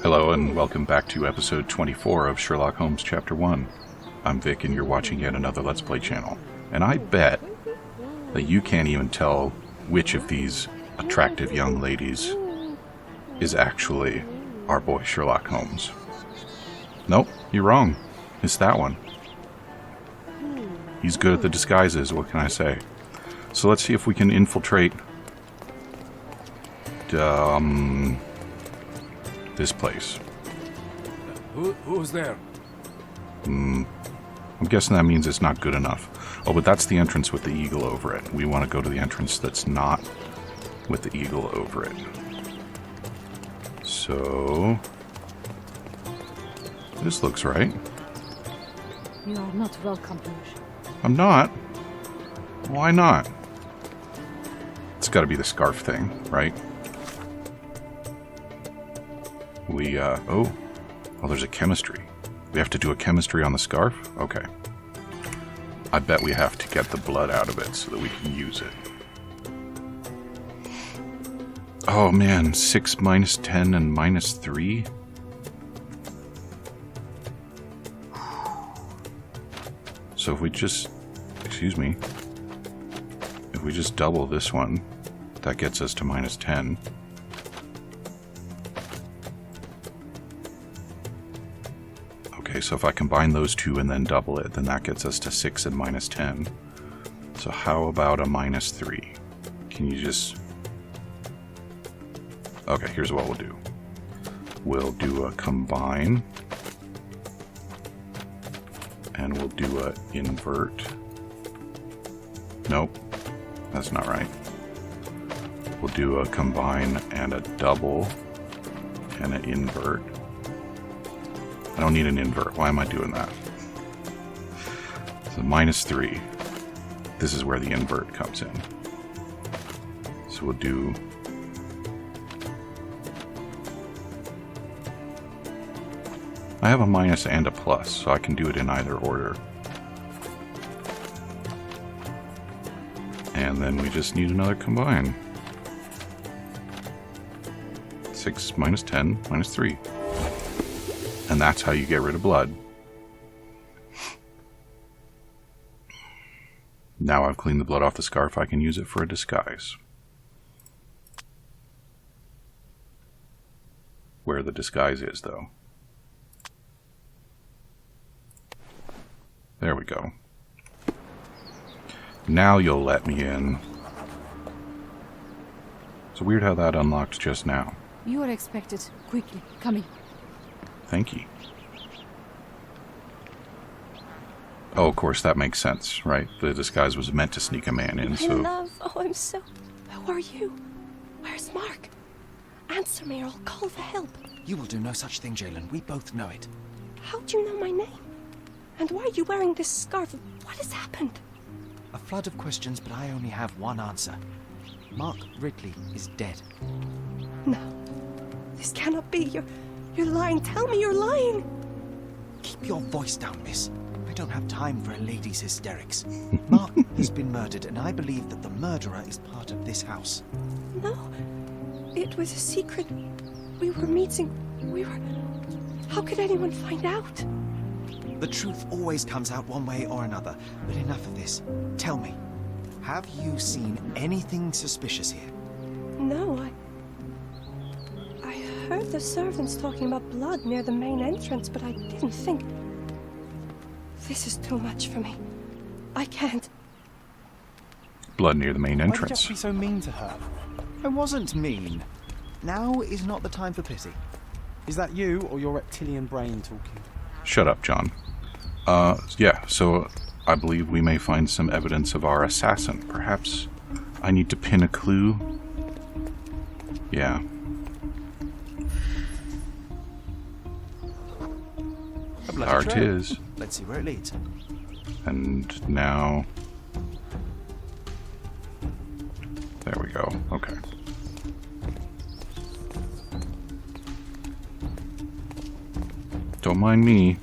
Hello and welcome back to episode 24 of Sherlock Holmes Chapter 1. I'm Vic and you're watching yet another Let's Play channel. And I bet that you can't even tell which of these attractive young ladies is actually our boy Sherlock Holmes. Nope, you're wrong. It's that one. He's good at the disguises, what can I say? So let's see if we can infiltrate this place. Who's there? I'm guessing that means it's not good enough. Oh, but that's the entrance with the eagle over it. We want to go to the entrance that's not with the eagle over it. So this looks right. You are not welcome here. I'm not. Why not? It's got to be the scarf thing, right? Oh, there's a chemistry. We have to do a chemistry on the scarf? Okay. I bet we have to get the blood out of it so that we can use it. Oh man, 6 minus 10 and minus 3? So if we just, if we just double this one, that gets us to minus 10. Okay, so if I combine those two and then double it, then that gets us to 6 and minus 10. So how about a minus 3? Can you just... Okay, here's what we'll do. We'll do a combine. And we'll do a invert. Nope, that's not right. We'll do a combine and a double and an invert. I don't need an invert. Why am I doing that? So minus 3. This is where the invert comes in. So we'll do... I have a minus and a plus, so I can do it in either order. And then we just need another combine. 6 minus 10 minus 3. And that's how you get rid of blood. Now I've cleaned the blood off the scarf, I can use it for a disguise. Where the disguise is, though. There we go. Now you'll let me in. It's weird how that unlocked just now. You are expected. Quickly, come in. Thank you. Oh, of course, that makes sense, right? The disguise was meant to sneak a man in, so... My love, oh, I'm so... Who are you? Where's Mark? Answer me or I'll call for help. You will do no such thing, Jalen. We both know it. How do you know my name? And why are you wearing this scarf? What has happened? A flood of questions, but I only have one answer. Mark Ridley is dead. No. This cannot be. You're lying. Tell me you're lying. Keep your voice down, miss. I don't have time for a lady's hysterics. Mark has been murdered, and I believe that the murderer is part of this house. No. It was a secret. We were meeting. How could anyone find out? The truth always comes out one way or another, but enough of this. Tell me, have you seen anything suspicious here? No, I heard the servants talking about blood near the main entrance, but I didn't think... This is too much for me. I can't. Blood near the main entrance. Why did you have to be so mean to her? I wasn't mean. Now is not the time for pity. Is that you or your reptilian brain talking? Shut up, John. Yeah, so I believe we may find some evidence of our assassin. Perhaps I need to pin a clue? Yeah. A bloody Art trail. is. Let's see where it leads. And now... There we go. Okay. Don't mind me.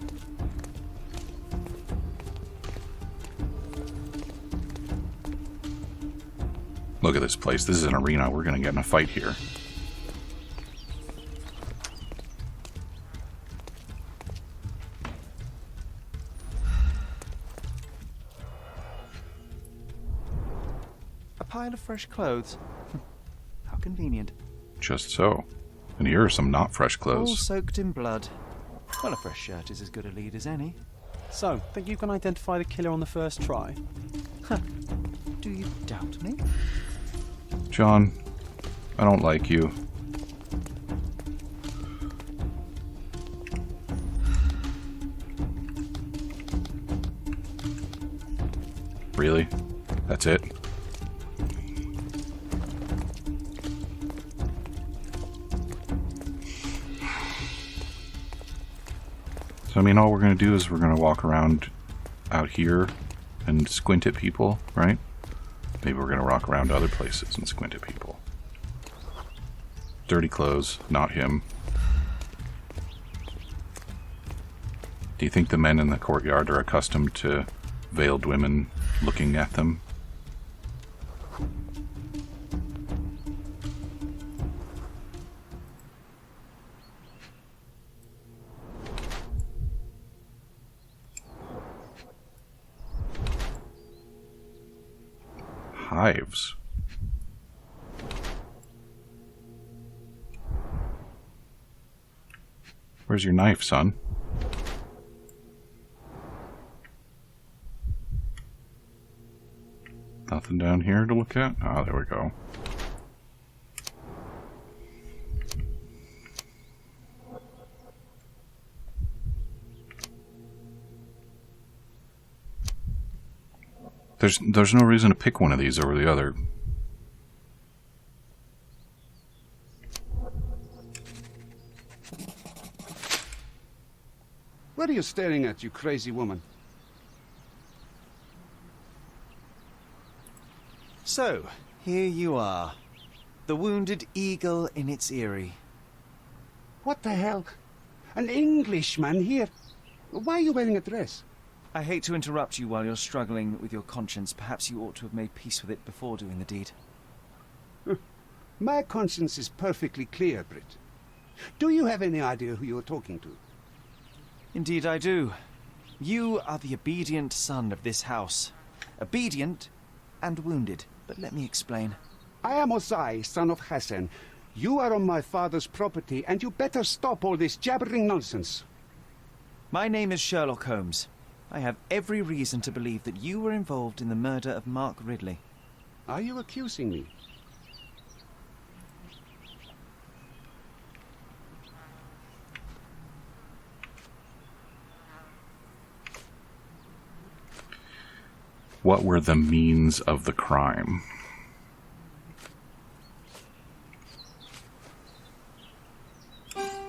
Look at this place. This is an arena. We're going to get in a fight here. pile of fresh clothes. How convenient. Just so. And here are some not fresh All clothes. soaked in blood. Well, a fresh shirt is as good a lead as any. So, think you can identify the killer on the first try? Do you doubt me? John, I don't like you. Really? That's it? So, I mean, all we're going to do is we're going to walk around out here and squint at people, right? Maybe we're going to walk around to other places and squint at people. Dirty clothes, not him. Do you think the men in the courtyard are accustomed to veiled women looking at them? Hives. Where's your knife, son? Nothing down here to look at? Ah, there we go. There's no reason to pick one of these over the other. What are you staring at, you crazy woman? So, here you are. The wounded eagle in its eyrie. What the hell? An Englishman here? Why are you wearing a dress? I hate to interrupt you while you're struggling with your conscience. Perhaps you ought to have made peace with it before doing the deed. My conscience is perfectly clear, Brit. Do you have any idea who you're talking to? Indeed I do. You are the obedient son of this house. Obedient and wounded. But let me explain. I am Osai, son of Hassan. You are on my father's property, and you better stop all this jabbering nonsense. My name is Sherlock Holmes. I have every reason to believe that you were involved in the murder of Mark Ridley. Are you accusing me? What were the means of the crime?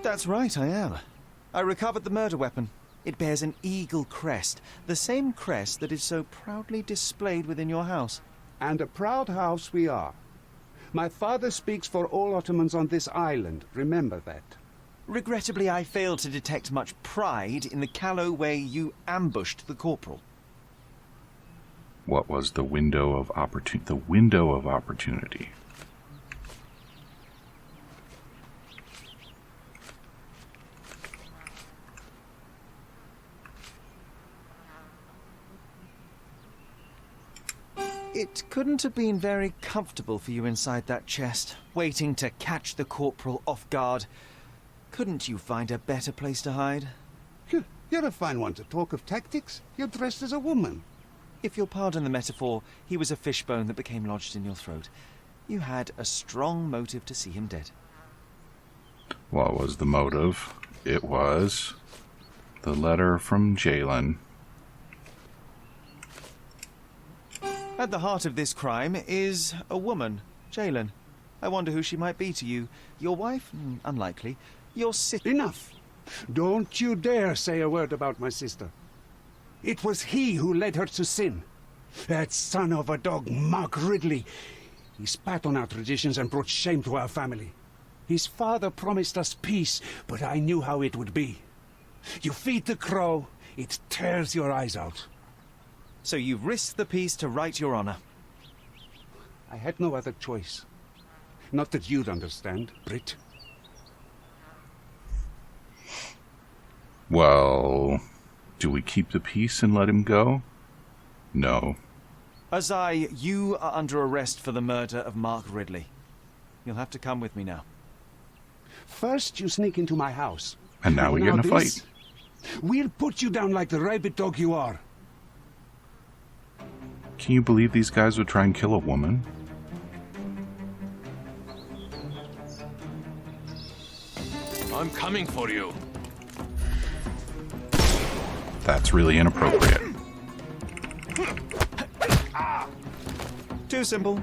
That's right, I am. I recovered the murder weapon. It bears an eagle crest, the same crest that is so proudly displayed within your house. And a proud house we are. My father speaks for all Ottomans on this island. Remember that. Regrettably, I failed to detect much pride in the callow way you ambushed the corporal. What was the window of opportunity? The window of opportunity. It couldn't have been very comfortable for you inside that chest, waiting to catch the corporal off guard. Couldn't you find a better place to hide? You're a fine one to talk of tactics. You're dressed as a woman. If you'll pardon the metaphor, he was a fishbone that became lodged in your throat. You had a strong motive to see him dead. What was the motive? It was the letter from Jalen. At the heart of this crime is a woman, Jalen. I wonder who she might be to you. Your wife? Unlikely. Your sister? Enough! Don't you dare say a word about my sister. It was he who led her to sin. That son of a dog, Mark Ridley. He spat on our traditions and brought shame to our family. His father promised us peace, but I knew how it would be. You feed the crow, it tears your eyes out. So you've risked the peace to right your honor. I had no other choice. Not that you'd understand, Brit. Well, do we keep the peace and let him go? No. Azai, you are under arrest for the murder of Mark Ridley. You'll have to come with me now. First, you sneak into my house. And now we get in a this, fight. We'll put you down like the rabid dog you are. Can you believe these guys would try and kill a woman? I'm coming for you. That's really inappropriate. Too simple.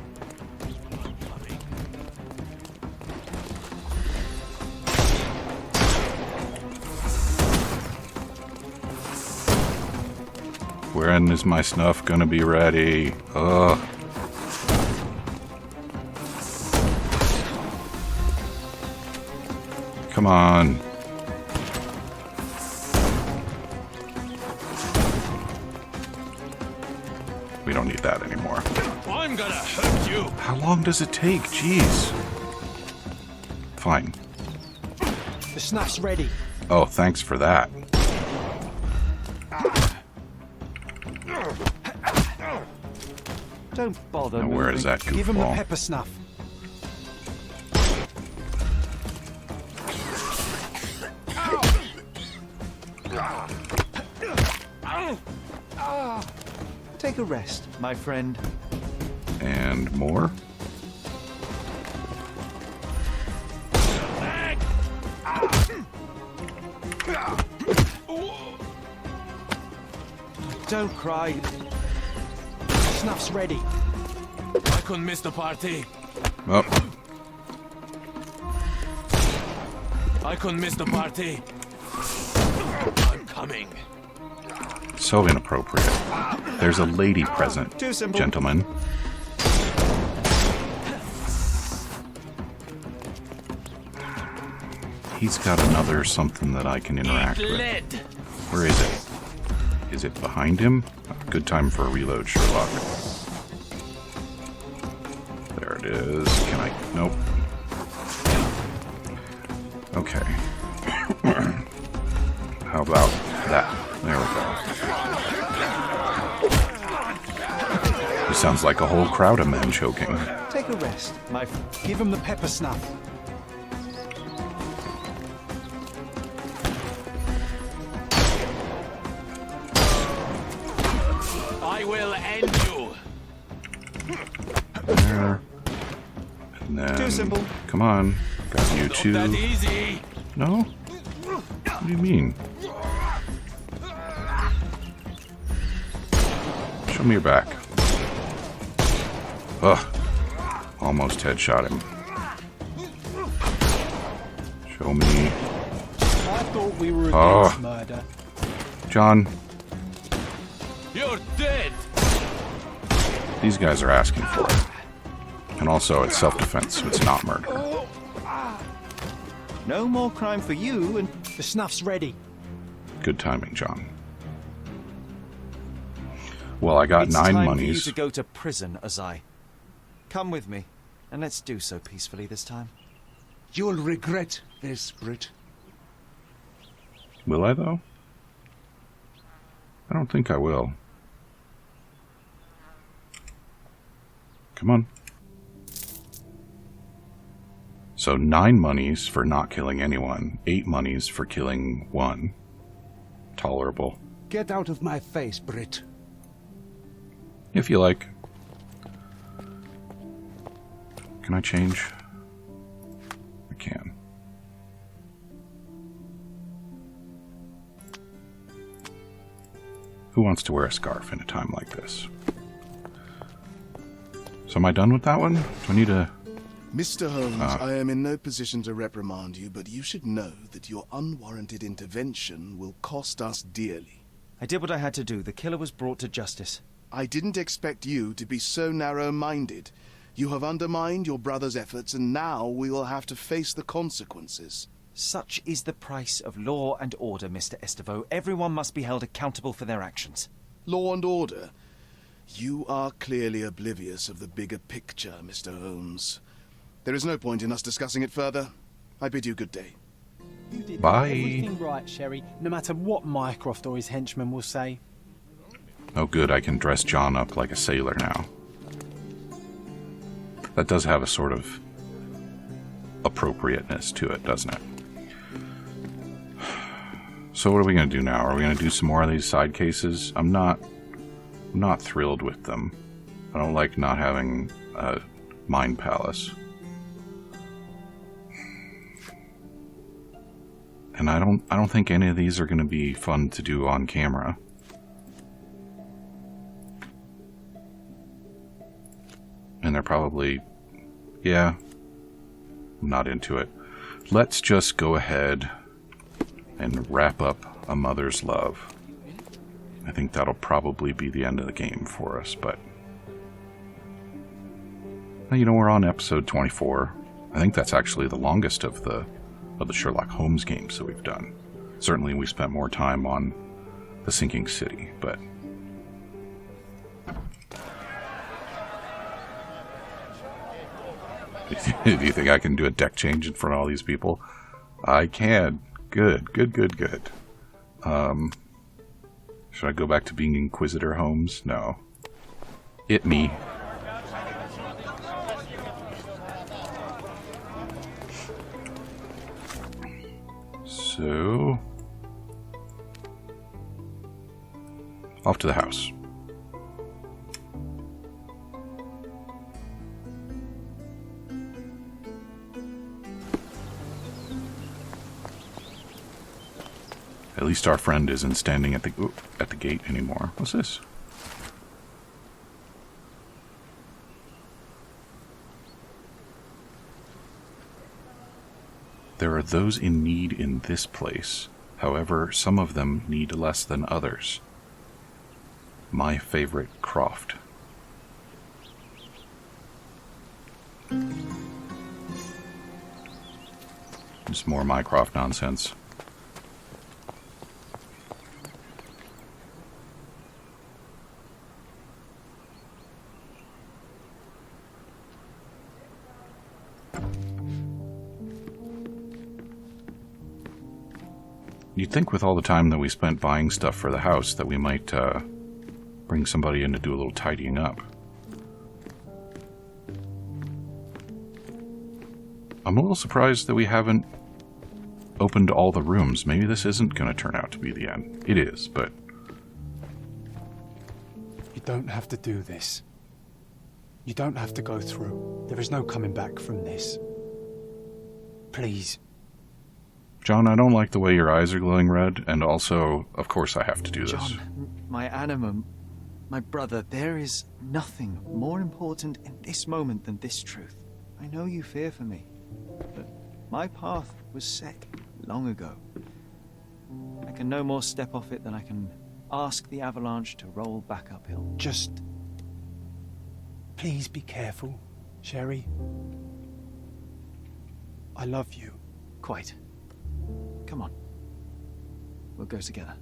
When is my snuff gonna be ready? Ugh. Come on. We don't need that anymore. I'm gonna hurt you. How long does it take? Jeez. Fine. The snuff's ready. Oh, thanks for that. Don't bother. Now where is moving. that goofball? Give him the pepper snuff. Take a rest, my friend. And more? Don't cry. Snuff's ready. I couldn't miss the party. Oh, I couldn't miss the party. I'm coming. so inappropriate. There's a lady present, Too simple. gentlemen. He's got another something that I can interact with. Lead. Where is it? Is it behind him? Good time for a reload, Sherlock. There it is. Can I? Nope. Okay. How about that? There we go. He sounds like a whole crowd of men choking. Take a rest, my friend. Give him the pepper snuff. I will end you. There. And then, Too simple. come on. Got you Not too. that easy. No? What do you mean? Show me your back. Ugh. Almost headshot him. Show me. I thought we were Oh. against murder. John, You're dead. these guys are asking for it. And also, it's self-defense, so it's not murder. No more crime for you, and The snuff's ready. Good timing, John. Well, I got it's 9 time monies. for you to go to prison, Azai. Come with me, and let's do so peacefully this time. You'll regret this, Brit. Will I, though? I don't think I will. Come on. So 9 monies for not killing anyone, 8 monies for killing one. Tolerable. Get out of my face, Brit. If you like. Can I change? I can. Who wants to wear a scarf in a time like this? So am I done with that one? Do I need a... Mr. Holmes, I am in no position to reprimand you, but you should know that your unwarranted intervention will cost us dearly. I did what I had to do. The killer was brought to justice. I didn't expect you to be so narrow-minded. You have undermined your brother's efforts, and now we will have to face the consequences. Such is the price of law and order, Mr. Estevo. Everyone must be held accountable for their actions. Law and order? You are clearly oblivious of the bigger picture, Mr. Holmes. There is no point in us discussing it further. I bid you good day. You did Bye. everything right, Sherry, no matter what Mycroft or his henchmen will say. Oh good, I can dress John up like a sailor now. That does have a sort of appropriateness to it, doesn't it? So what are we going to do now? Are we going to do some more of these side cases? I'm not thrilled with them. I don't like not having a mind palace. And I don't think any of these are going to be fun to do on camera. And they're probably, yeah, I'm not into it. Let's just go ahead and wrap up A Mother's Love. I think that'll probably be the end of the game for us, but you know, we're on episode 24. I think that's actually the longest of the Sherlock Holmes games that we've done. Certainly we spent more time on the Sinking City, but do you think I can do a deck change in front of all these people? I can. Good. Should I go back to being Inquisitor Holmes? No. It me. So, off to the house. At least our friend isn't standing at the gate anymore. What's this? There are those in need in this place. However, some of them need less than others. My favorite Croft. Just more Mycroft nonsense. You'd think with all the time that we spent buying stuff for the house that we might bring somebody in to do a little tidying up. I'm a little surprised that we haven't opened all the rooms. Maybe this isn't going to turn out to be the end. It is, but... You don't have to do this. You don't have to go through. There is no coming back from this. Please. John, I don't like the way your eyes are glowing red, and also, of course I have to do this. John, my animum, my brother, there is nothing more important in this moment than this truth. I know you fear for me, but my path was set long ago. I can no more step off it than I can ask the avalanche to roll back uphill. Just... please be careful, Sherry. I love you. Quite. Come on. We'll go together.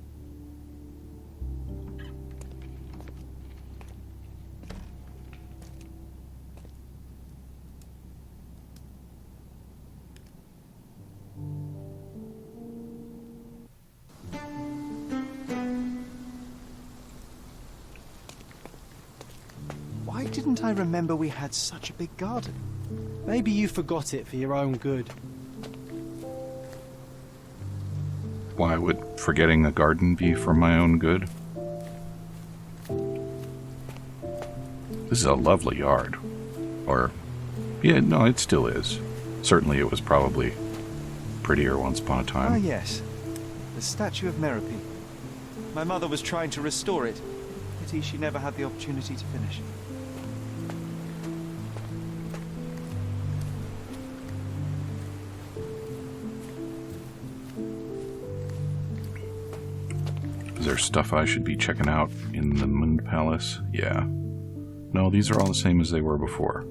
Why didn't I remember we had such a big garden? Maybe you forgot it for your own good. Why would forgetting a garden be for my own good? This is a lovely yard. Or, yeah, no, it still is. Certainly it was probably prettier once upon a time. Ah, yes. The statue of Merope. My mother was trying to restore it. Pity she never had the opportunity to finish. Is there stuff I should be checking out in the Moon Palace? Yeah. No, these are all the same as they were before.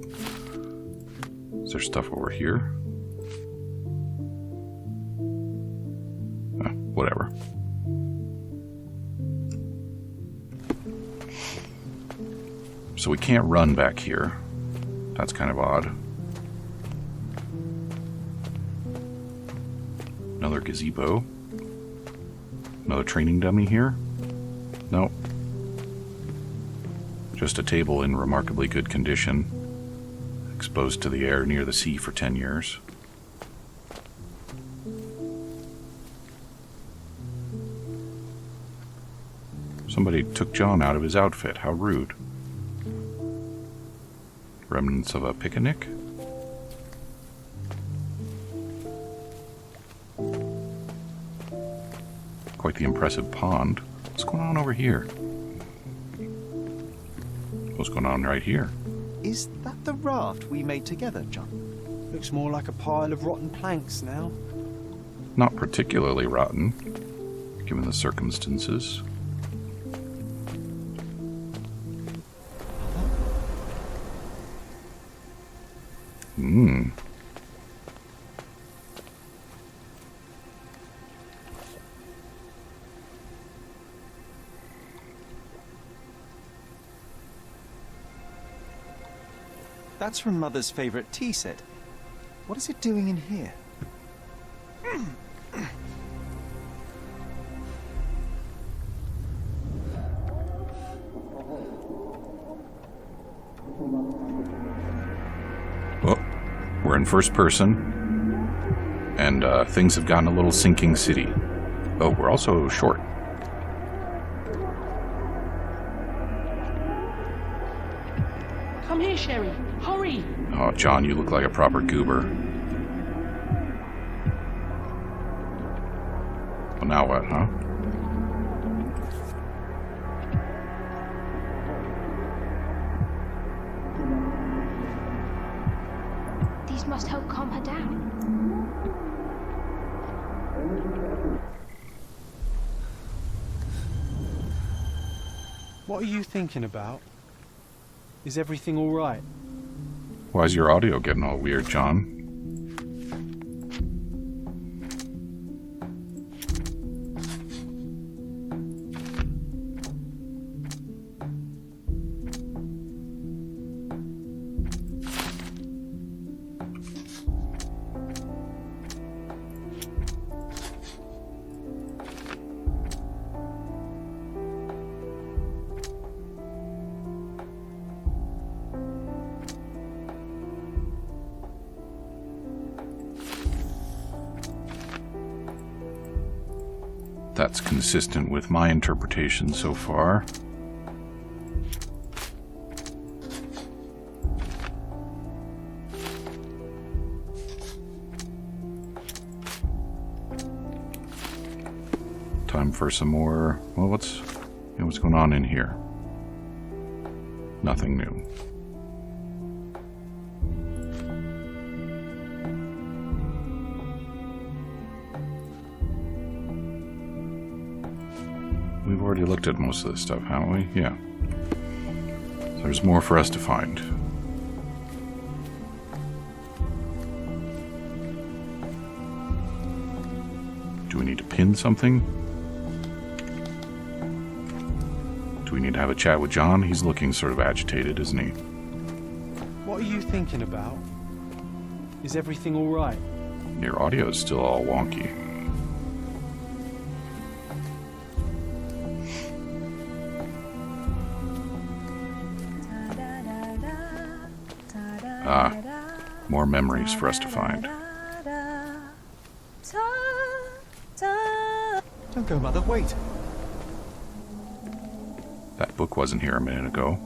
Is there stuff over here? Whatever. So we can't run back here. That's kind of odd. Another gazebo. Another training dummy here? Nope. Just a table in remarkably good condition, exposed to the air near the sea for 10 years. Somebody took John out of his outfit. How rude. Remnants of a picnic? Quite the impressive pond. What's going on over here? What's going on right here? Is that the raft we made together, John? Looks more like a pile of rotten planks now. Not particularly rotten, given the circumstances. That's from Mother's favorite tea set. What is it doing in here? Well, we're in first person, and things have gotten a little sinking city. Oh, we're also short. Come here, Sherry. Hurry! Oh, John, you look like a proper goober. Well, now what, huh? These must help calm her down. What are you thinking about? Is everything all right? Why's your audio getting all weird, John? That's consistent with my interpretation so far. Time for some more. Well, what's going on in here? Nothing new. We've already looked at most of this stuff, haven't we? Yeah. So there's more for us to find. Do we need to pin something? Do we need to have a chat with John? He's looking sort of agitated, isn't he? What are you thinking about? Is everything all right? Your audio's still all wonky. Ah, more memories for us to find. Don't go, Mother, wait. That book wasn't here a minute ago.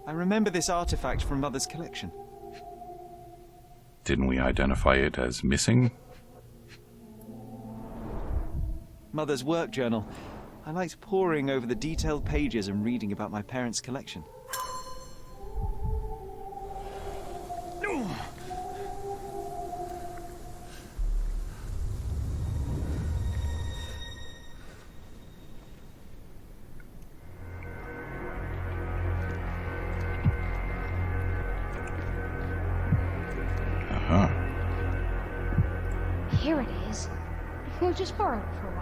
I remember this artifact from Mother's collection. Didn't we identify it as missing? Mother's work journal. I liked poring over the detailed pages and reading about my parents' collection. Uh-huh. Here it is. We'll just borrow it for a while.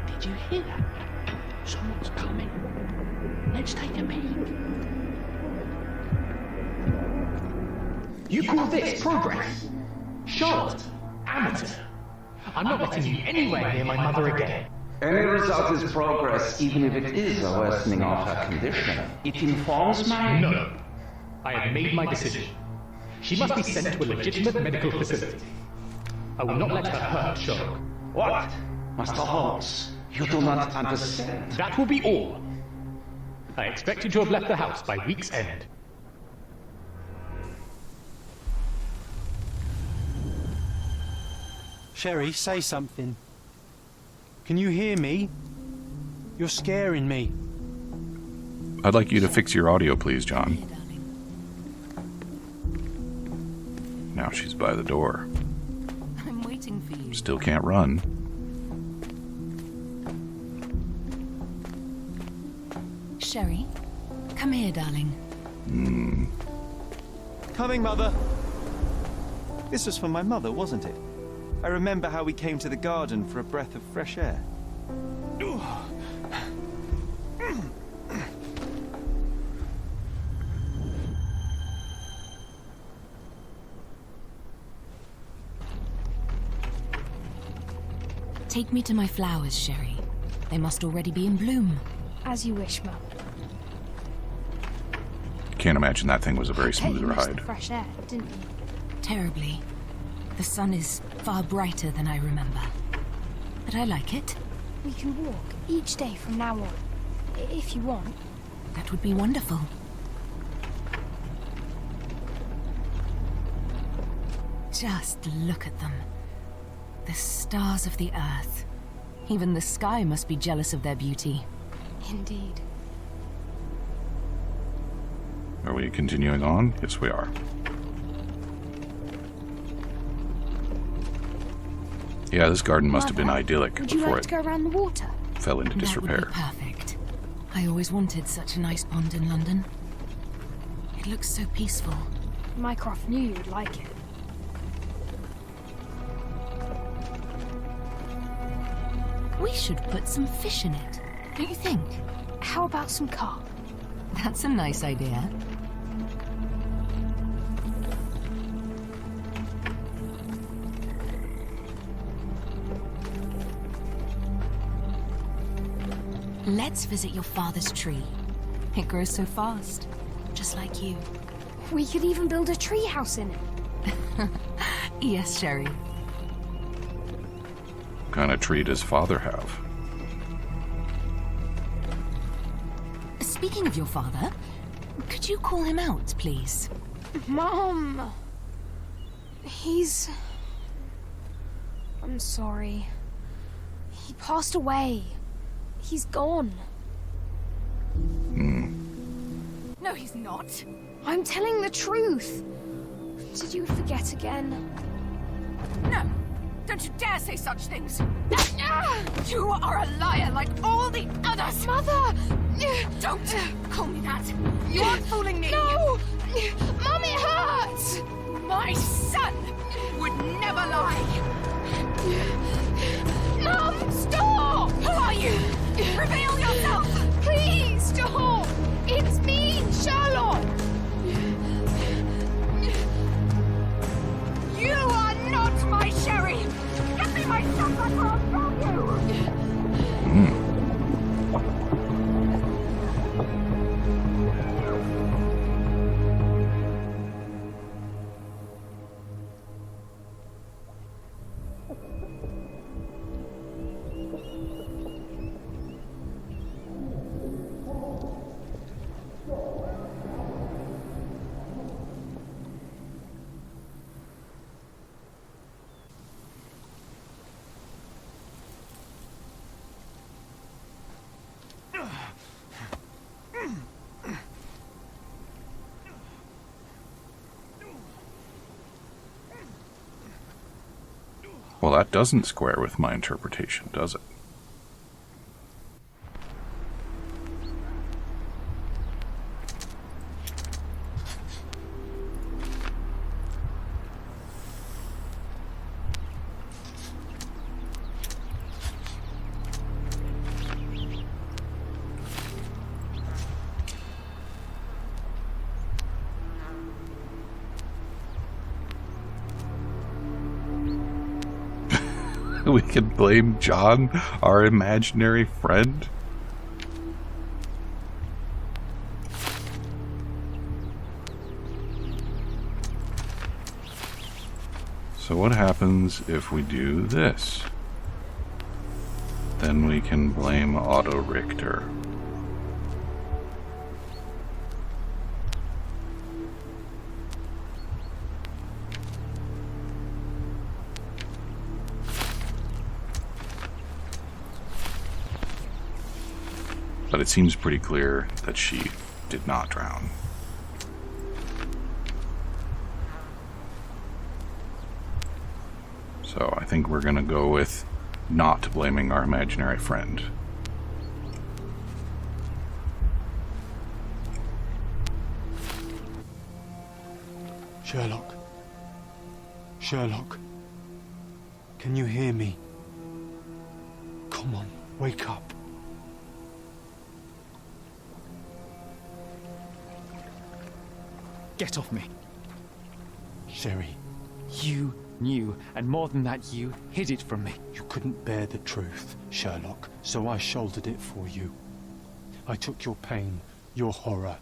Did you hear that? Someone's coming. Let's take a peek. You call this progress? Charlotte, amateur. I'm not letting you anywhere near my mother again. Any result is progress, even if it is a worsening of her condition. It informs my... No. I have made my decision. She must be sent to a legitimate medical facility. I will not let her hurt Sherlock. What? Master Holmes, you do not understand. That will be all. I expect you to have left the house by week's end. Sherry, say something. Can you hear me? You're scaring me. I'd like you to fix your audio, please, John. Now she's by the door. I'm waiting for you. Still can't run. Sherry, come here, darling. Coming, Mother. This was for my mother, wasn't it? I remember how we came to the garden for a breath of fresh air. Take me to my flowers, Sherry. They must already be in bloom. As you wish, Mum. Can't imagine that thing was a very smooth You missed the ride. fresh air, didn't you? Terribly. The sun is far brighter than I remember. But I like it. We can walk each day from now on, if you want. That would be wonderful. Just look at them. The stars of the earth. Even the sky must be jealous of their beauty. Indeed. Are we continuing on? Yes, we are. Yeah, this garden must have been Mother, idyllic would you before like to go around the water? it fell into That would disrepair. be perfect. I always wanted such a nice pond in London. It looks so peaceful. Mycroft knew you would like it. We should put some fish in it, don't you think? How about some carp? That's a nice idea. Let's visit your father's tree. It grows so fast, just like you. We could even build a tree house in it. Yes, Sherry. What kind of tree does father have? Speaking of your father, could you call him out, please? Mom! I'm sorry. He passed away. He's gone. No, he's not. I'm telling the truth. Did you forget again? No! Don't you dare say such things! You are a liar like all the others! Mother! Don't call me that! You aren't fooling me! No! Mom, it hurts! My son would never lie! Mom, stop! Who are you? Reveal yourself! Please, stop! It's me, Sherlock! You are not my Sherry! Get me my son back or I'll kill you! Well, that doesn't square with my interpretation, does it? we can blame John, our imaginary friend? So what happens if we do this? Then we can blame Otto Richter. But it seems pretty clear that she did not drown. So I think we're gonna go with not blaming our imaginary friend. Sherlock. Sherlock. Can you hear me? Come on, wake up. Get off me. Sherry. You knew, and more than that, you hid it from me. You couldn't bear the truth, Sherlock, so I shouldered it for you. I took your pain, your horror.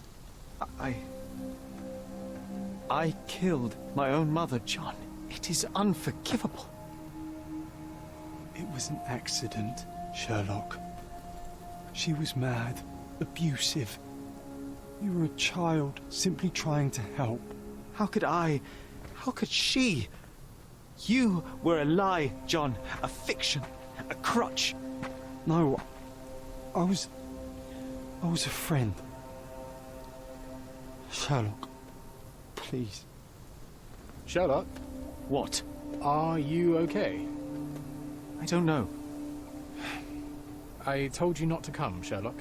I killed my own mother, John. It is unforgivable. It was an accident, Sherlock. She was mad, abusive. You were a child, simply trying to help. How could I? How could she? You were a lie, John. A fiction. A crutch. No, I was a friend. Sherlock, please. Sherlock? What? Are you okay? I don't know. I told you not to come, Sherlock.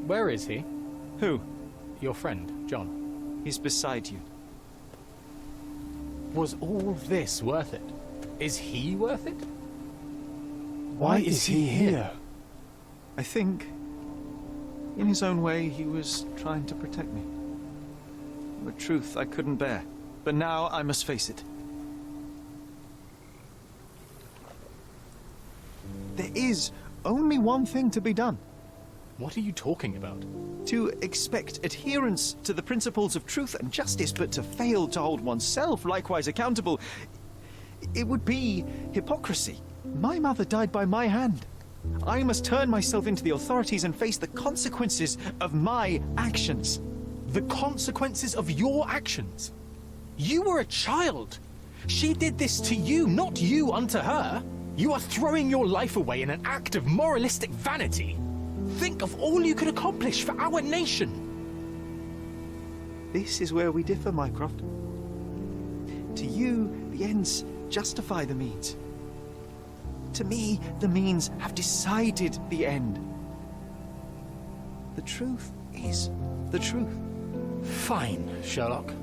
Where is he? Who? Your friend, John. He's beside you. Was all this worth it? Is he worth it? Why is he here? I think, in his own way, he was trying to protect me. A truth I couldn't bear. But now I must face it. There is only one thing to be done. What are you talking about? To expect adherence to the principles of truth and justice, but to fail to hold oneself likewise accountable, it would be hypocrisy. My mother died by my hand. I must turn myself into the authorities and face the consequences of my actions. The consequences of your actions? You were a child. She did this to you, not you unto her. You are throwing your life away in an act of moralistic vanity. Think of all you could accomplish for our nation. This is where we differ, Mycroft. To you, the ends justify the means. To me, the means have decided the end. The truth is the truth. Fine, Sherlock.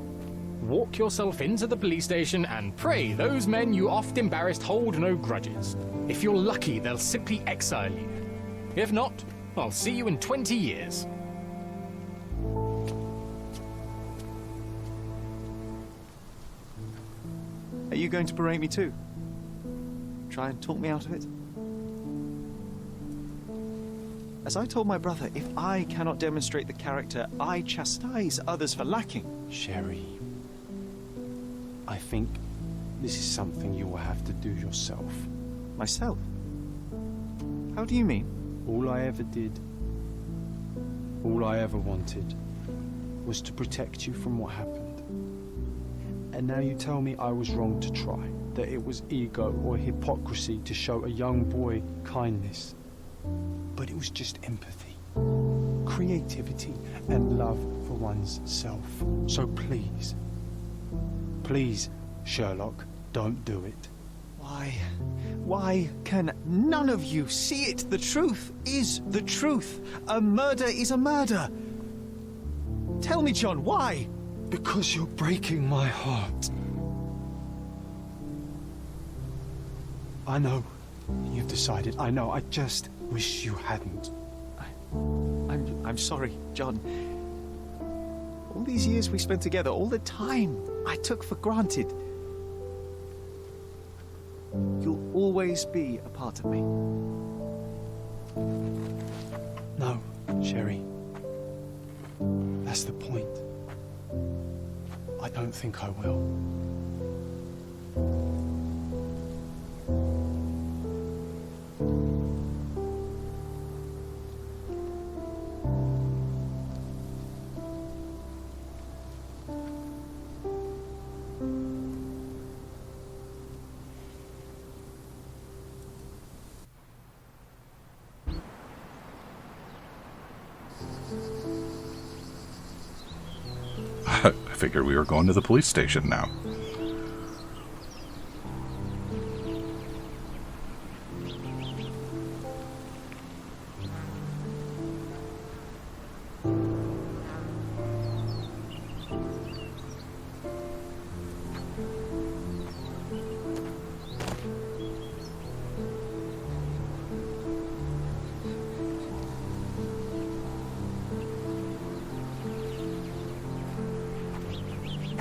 Walk yourself into the police station and pray those men you oft embarrassed hold no grudges. If you're lucky, they'll simply exile you. If not, I'll see you in 20 years. Are you going to berate me too? Try and talk me out of it? As I told my brother, if I cannot demonstrate the character I chastise others for lacking... Sherry, I think this is something you will have to do yourself. Myself? How do you mean? All I ever did, all I ever wanted, was to protect you from what happened. And now you tell me I was wrong to try, that it was ego or hypocrisy to show a young boy kindness. But it was just empathy, creativity, and love for one's self. So please, please, Sherlock, don't do it. Why can none of you see it? The truth is the truth. A murder is a murder. Tell me, John, why? Because you're breaking my heart. I know. You've decided. I know. I just wish you hadn't. I'm sorry, John. All these years we spent together, all the time I took for granted. You'll always be a part of me. No, Sherry. That's the point. I don't think I will. I figured we were going to the police station now.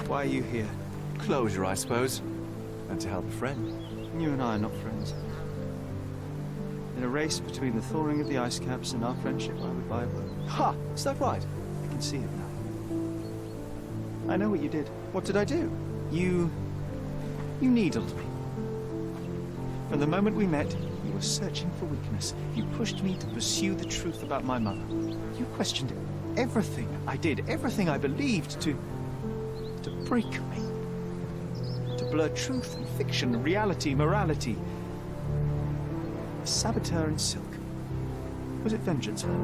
Why are you here? Closure, I suppose. And to help a friend. You and I are not friends. In a race between the thawing of the ice caps and our friendship, I would buy a book. Ha! Is that right? I can see it now. I know what you did. What did I do? You needled me. From the moment we met, you were searching for weakness. You pushed me to pursue the truth about my mother. You questioned everything I did, everything I believed, to break me. To blur truth and fiction, reality, morality. A saboteur in silk. Was it vengeance, man?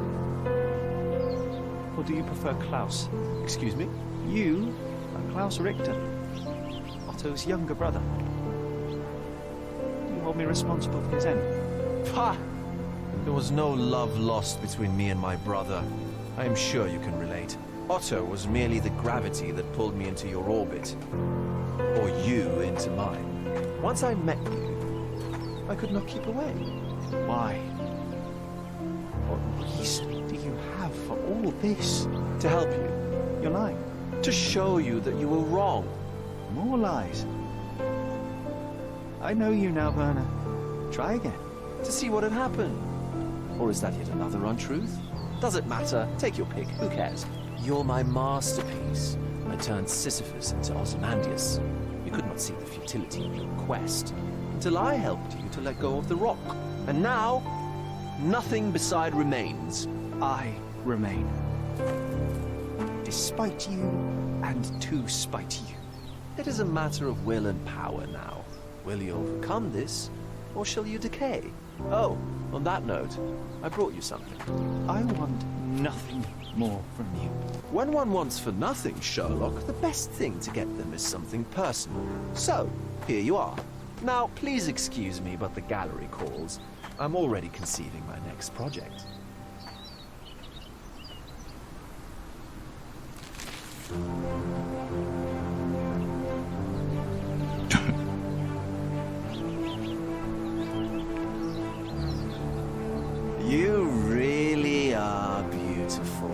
Or do you prefer Klaus? Excuse me? You are Klaus Richter, Otto's younger brother. You hold me responsible for his end. Ha! There was no love lost between me and my brother. I am sure you can relate. Otto was merely the gravity that pulled me into your orbit. Or you into mine. Once I met you, I could not keep away. Why? What reason do you have for all this? To help you. You're lying. To show you that you were wrong. More lies. I know you now, Werner. Try again. To see what had happened. Or is that yet another untruth? Does it matter? Take your pick. Who cares? You're my masterpiece. I turned Sisyphus into Ozymandias. You could not see the futility of your quest until I helped you to let go of the rock. And now, nothing beside remains. I remain. Despite you, and to spite you. It is a matter of will and power now. Will you overcome this, or shall you decay? Oh, on that note, I brought you something. I want nothing more from you. When one wants for nothing, Sherlock, the best thing to get them is something personal. So, here you are. Now, please excuse me, but the gallery calls. I'm already conceiving my next project. You really are beautiful.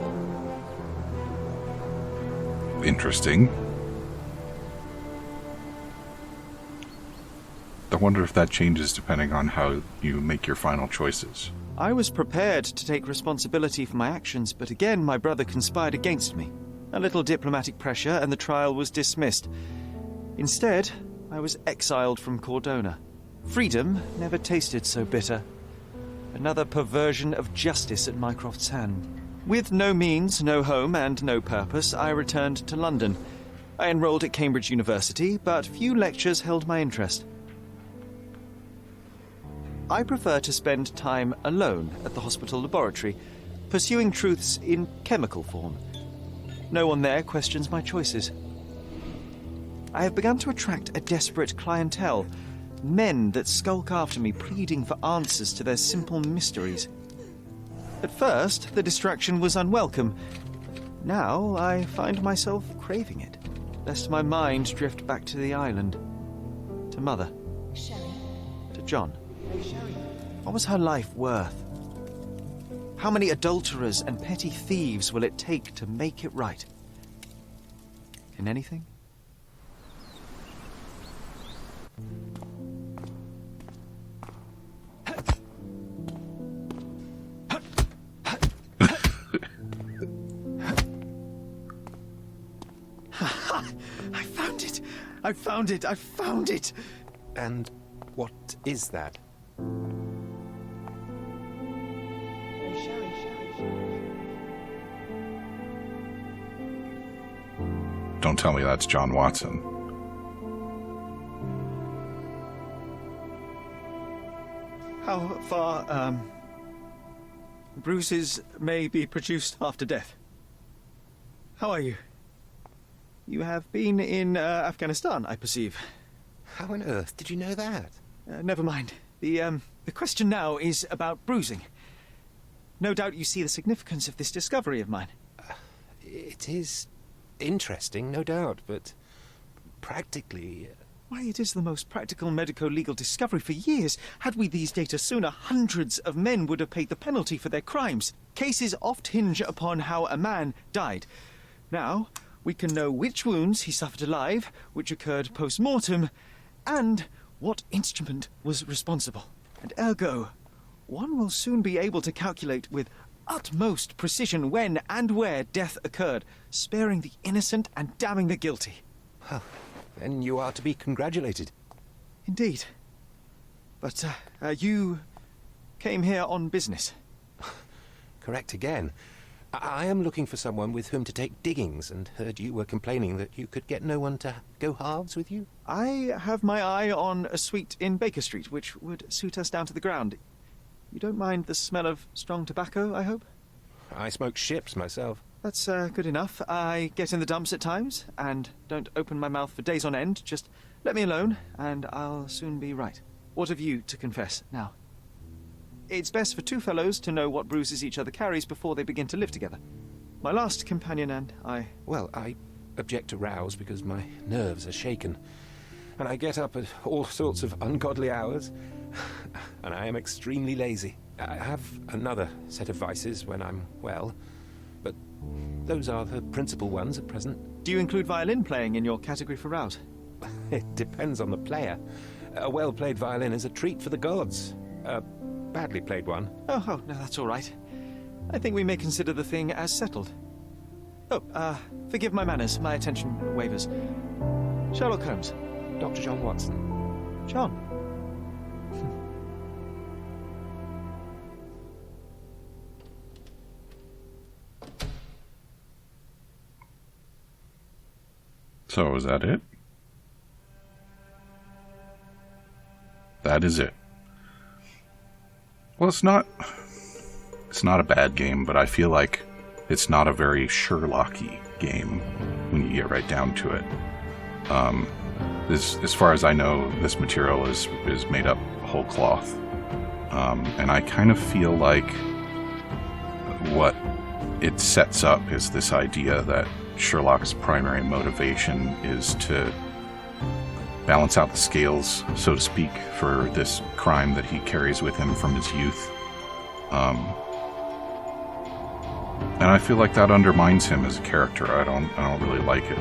Interesting. I wonder if that changes depending on how you make your final choices. I was prepared to take responsibility for my actions, but again my brother conspired against me. A little diplomatic pressure and the trial was dismissed. Instead, I was exiled from Cordona. Freedom never tasted so bitter. Another perversion of justice at Mycroft's hand. With no means, no home, and no purpose, I returned to London. I enrolled at Cambridge University, but few lectures held my interest. I prefer to spend time alone at the hospital laboratory, pursuing truths in chemical form. No one there questions my choices. I have begun to attract a desperate clientele, men that skulk after me, pleading for answers to their simple mysteries. At first, the distraction was unwelcome. Now, I find myself craving it, lest my mind drift back to the island, to Mother, to John. What was her life worth? How many adulterers and petty thieves will it take to make it right? In anything? I found it! I found it! I found it! And what is that? Don't tell me that's John Watson. How far, bruises may be produced after death. How are you? You have been in Afghanistan, I perceive. How on earth did you know that? Never mind. The question now is about bruising. No doubt you see the significance of this discovery of mine. It is interesting, no doubt, but practically... Why, it is the most practical medico-legal discovery for years. Had we these data sooner, hundreds of men would have paid the penalty for their crimes. Cases oft hinge upon how a man died. Now, we can know which wounds he suffered alive, which occurred post-mortem, and what instrument was responsible. And ergo, one will soon be able to calculate with utmost precision when and where death occurred, sparing the innocent and damning the guilty. Well, then you are to be congratulated. Indeed. But, you came here on business. Correct again. I am looking for someone with whom to take diggings, and heard you were complaining that you could get no one to go halves with you. I have my eye on a suite in Baker Street, which would suit us down to the ground. You don't mind the smell of strong tobacco, I hope? I smoke ships myself. That's good enough. I get in the dumps at times, and don't open my mouth for days on end. Just let me alone, and I'll soon be right. What have you to confess now? It's best for two fellows to know what bruises each other carries before they begin to live together. My last companion and I... Well, I object to rows because my nerves are shaken, and I get up at all sorts of ungodly hours, and I am extremely lazy. I have another set of vices when I'm well, but those are the principal ones at present. Do you include violin playing in your category for rouse? It depends on the player. A well-played violin is a treat for the gods. A badly played one. Oh, no, that's all right. I think we may consider the thing as settled. Oh, forgive my manners. My attention wavers. Sherlock Holmes. Dr. John Watson. John. So, is that it? That is it. Well, it's not a bad game, but I feel like it's not a very Sherlock-y game when you get right down to it. As far as I know, this material is made up whole cloth. And I kind of feel like what it sets up is this idea that Sherlock's primary motivation is to balance out the scales, so to speak, for this crime that he carries with him from his youth. And I feel like that undermines him as a character. I don't really like it.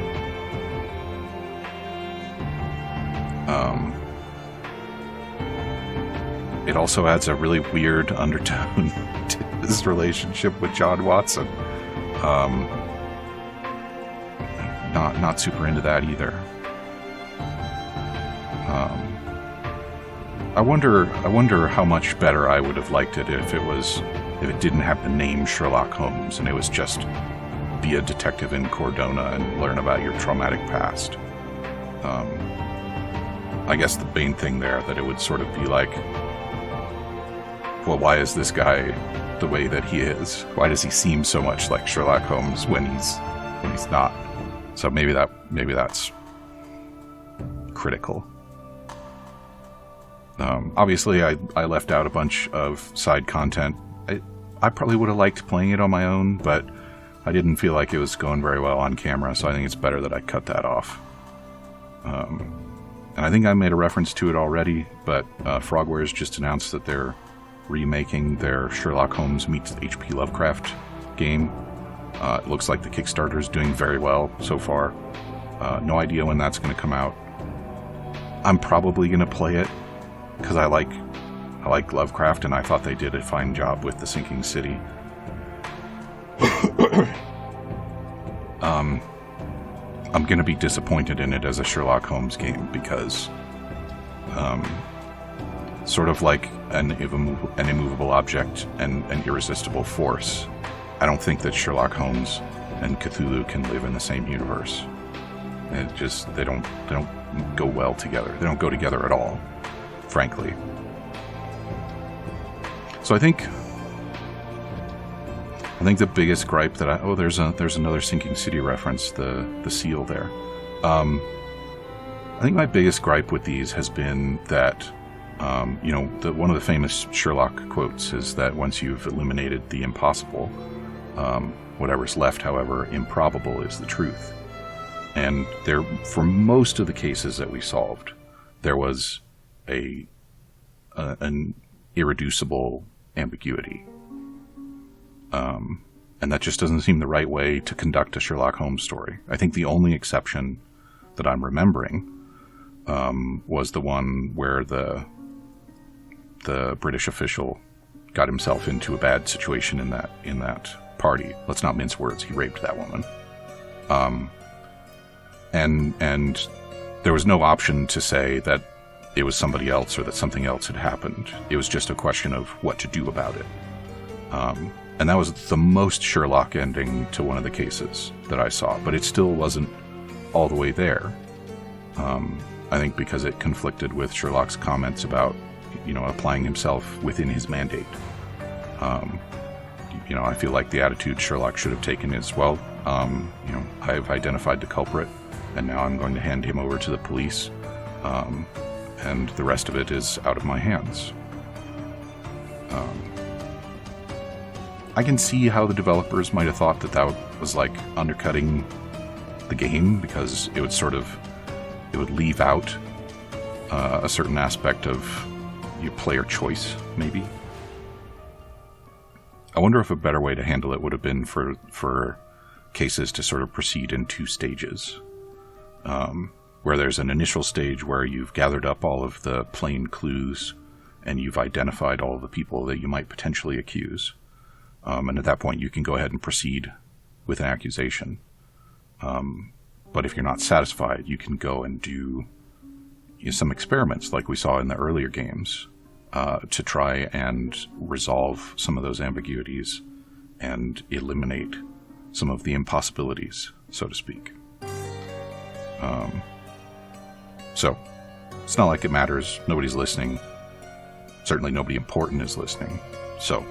It also adds a really weird undertone to his relationship with John Watson. Not super into that either. I wonder how much better I would have liked it if it didn't have the name Sherlock Holmes and it was just be a detective in Cordona and learn about your traumatic past. I guess the main thing there that it would sort of be like, well, why is this guy the way that he is? Why does he seem so much like Sherlock Holmes when he's not? So maybe that's critical. Obviously, I left out a bunch of side content. I probably would have liked playing it on my own, but I didn't feel like it was going very well on camera, so I think it's better that I cut that off. And I think I made a reference to it already, but Frogwares just announced that they're remaking their Sherlock Holmes meets H.P. Lovecraft game. It looks like the Kickstarter is doing very well so far. No idea when that's going to come out. I'm probably going to play it because I like Lovecraft, and I thought they did a fine job with The Sinking City. I'm going to be disappointed in it as a Sherlock Holmes game because, sort of like an immovable object and an irresistible force, I don't think that Sherlock Holmes and Cthulhu can live in the same universe. They don't go well together. They don't go together at all, frankly. So I think the biggest gripe that there's another Sinking City reference, the seal there. I think my biggest gripe with these has been that, one of the famous Sherlock quotes is that once you've eliminated the impossible, whatever's left, however improbable, is the truth. And there, for most of the cases that we solved, there was an irreducible ambiguity. And that just doesn't seem the right way to conduct a Sherlock Holmes story. I think the only exception that I'm remembering was the one where the British official got himself into a bad situation in that party. Let's not mince words. He raped that woman. And there was no option to say that it was somebody else or that something else had happened. It was just a question of what to do about it. And that was the most Sherlock ending to one of the cases that I saw, but it still wasn't all the way there. I think because it conflicted with Sherlock's comments about, applying himself within his mandate. I feel like the attitude Sherlock should have taken is, well, I've identified the culprit, and now I'm going to hand him over to the police, and the rest of it is out of my hands. I can see how the developers might have thought that was like undercutting the game, because it would leave out a certain aspect of your player choice, maybe. I wonder if a better way to handle it would have been for cases to sort of proceed in two stages, where there's an initial stage where you've gathered up all of the plain clues and you've identified all of the people that you might potentially accuse. And at that point, you can go ahead and proceed with an accusation. But if you're not satisfied, you can go and do some experiments like we saw in the earlier games to try and resolve some of those ambiguities and eliminate some of the impossibilities, so to speak. So, it's not like it matters. Nobody's listening. Certainly nobody important is listening. So,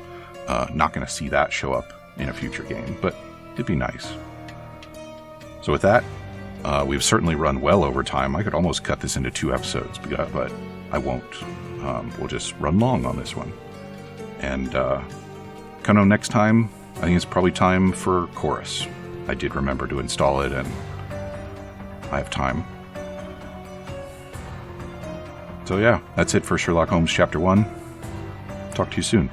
not going to see that show up in a future game, but it'd be nice. So with that, we've certainly run well over time. I could almost cut this into 2 episodes, but I won't. We'll just run long on this one. And kind of next time, I think it's probably time for Chorus. I did remember to install it, and I have time. So yeah, that's it for Sherlock Holmes Chapter 1. Talk to you soon.